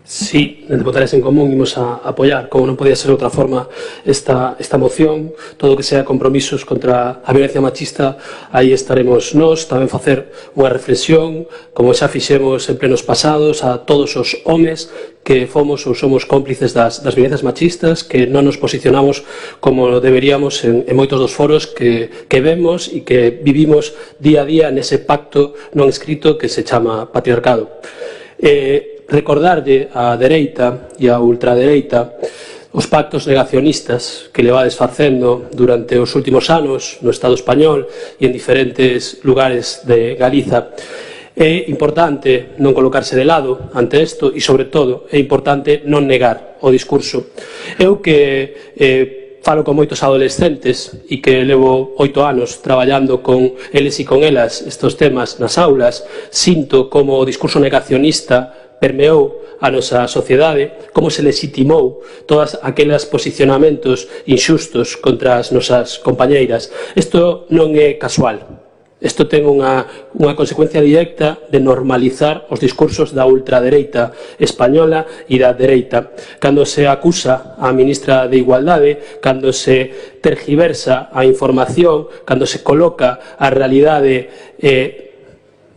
Sí, dende Votares en Común imos a apoiar, como non podía ser de outra forma, esta moción. Todo o que sea compromisos contra a violencia machista, aí estaremos nós. Tamén facer unha reflexión, como xa fixemos en plenos pasados, a todos os homes que fomos ou somos cómplices das violencias machistas, que non nos posicionamos como deberíamos en moitos dos foros que vemos e que vivimos día a día nese pacto non escrito que se chama patriarcado. Recordarlle á dereita e á ultradereita os pactos negacionistas que levades facendo durante os últimos anos no Estado español e en diferentes lugares de Galiza. É importante non colocarse de lado ante isto e, sobre todo, é importante non negar o discurso. Eu que falo con moitos adolescentes e que levo 8 anos traballando con eles e con elas estes temas nas aulas, sinto como o discurso negacionista permeou a nosa sociedade, como se legitimou todos aqueles posicionamentos inxustos contra as nosas compañeiras. Isto non é casual. Isto ten unha consecuencia directa de normalizar os discursos da ultradereita española e da dereita. Cando se acusa a ministra de Igualdade, cando se tergiversa a información, cando se coloca a realidade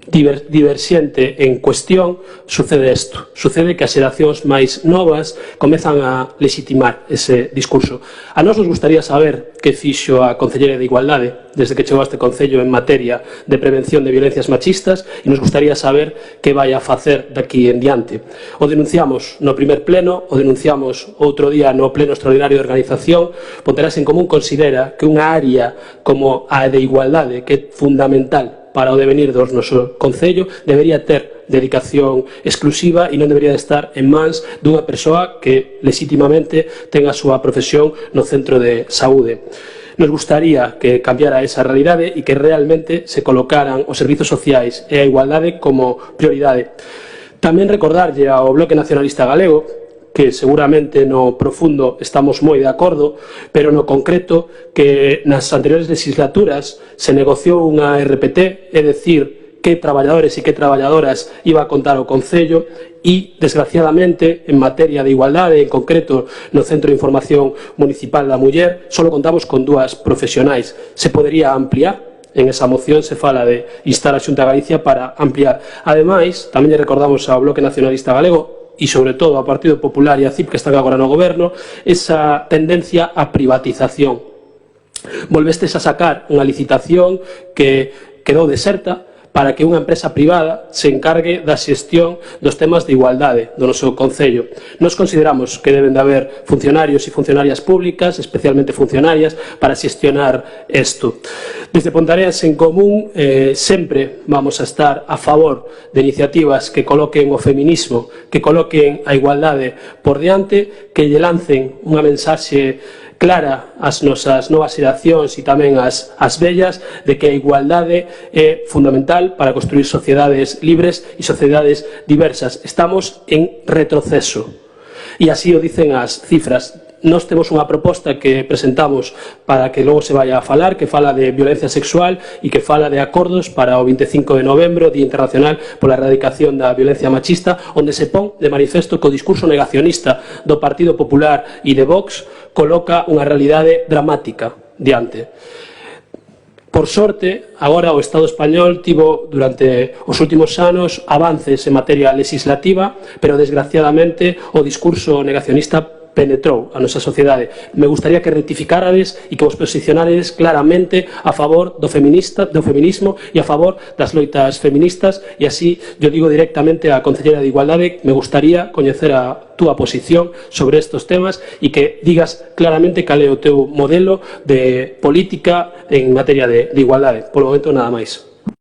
diverxente en cuestión, sucede isto. Sucede que as xeracións máis novas comezan a legitimar ese discurso. A nós nos gustaría saber que fixo a Concelleira de Igualdade desde que chegou a este Concello en materia de prevención de violencias machistas e nos gustaría saber que vai a facer daqui en diante. O denunciamos no primer pleno, o denunciamos outro día no pleno extraordinario de organización. Votares en Común considera que unha área como a de igualdade, que é fundamental para o devenir do noso Concello, debería ter dedicación exclusiva e non debería estar en mans dunha persoa que legitimamente ten a súa profesión no centro de saúde. Nos gustaría que cambiara esa realidade e que realmente se colocaran os servizos sociais e a igualdade como prioridade. Tamén recordarlle ao Bloque Nacionalista Galego que seguramente no profundo estamos moi de acordo, pero no concreto que nas anteriores legislaturas se negociou unha RPT, é dicir, que traballadores e que traballadoras iba a contar o Concello e, desgraciadamente, en materia de igualdade, en concreto no Centro de Información Municipal da Muller, só contamos con 2 profesionais. Se podería ampliar. En esa moción se fala de instar a Xunta de Galicia para ampliar. Ademais, tamén lle recordamos ao Bloque Nacionalista Galego e, sobre todo, ao Partido Popular e a CIP, que están agora no goberno, esa tendencia á privatización. Volvestes a sacar unha licitación que quedou deserta para que unha empresa privada se encargue da xestión dos temas de igualdade do noso Concello. Nos consideramos que deben de haber funcionarios e funcionarias públicas, especialmente funcionarias, para xestionar isto. Desde Votares en Común sempre vamos a estar a favor de iniciativas que coloquen o feminismo, que coloquen a igualdade por diante, que lle lancen unha mensaxe clara ás nosas novas xeracións e tamén ás vellas de que a igualdade é fundamental para construir sociedades libres e sociedades diversas. Estamos en retroceso e así o dicen as cifras. Nós temos unha proposta que presentamos para que logo se vaya a falar, que fala de violencia sexual e que fala de acordos para o 25 de novembro, Día Internacional pola Erradicación da Violencia Machista, onde se pon de manifesto que o discurso negacionista do Partido Popular e de Vox coloca unha realidade dramática diante. Por sorte, agora o Estado español tivo durante os últimos anos avances en materia legislativa, pero desgraciadamente o discurso negacionista penetrou a nosa sociedade. Me gustaría que rectificárades e que vos posicionárades claramente a favor do feminismo e a favor das loitas feministas, e así, yo digo directamente á Concelleira de Igualdade, me gustaría coñecer a túa posición sobre estes temas e que digas claramente cal é o teu modelo de política en materia de igualdade. Por lo momento, nada máis.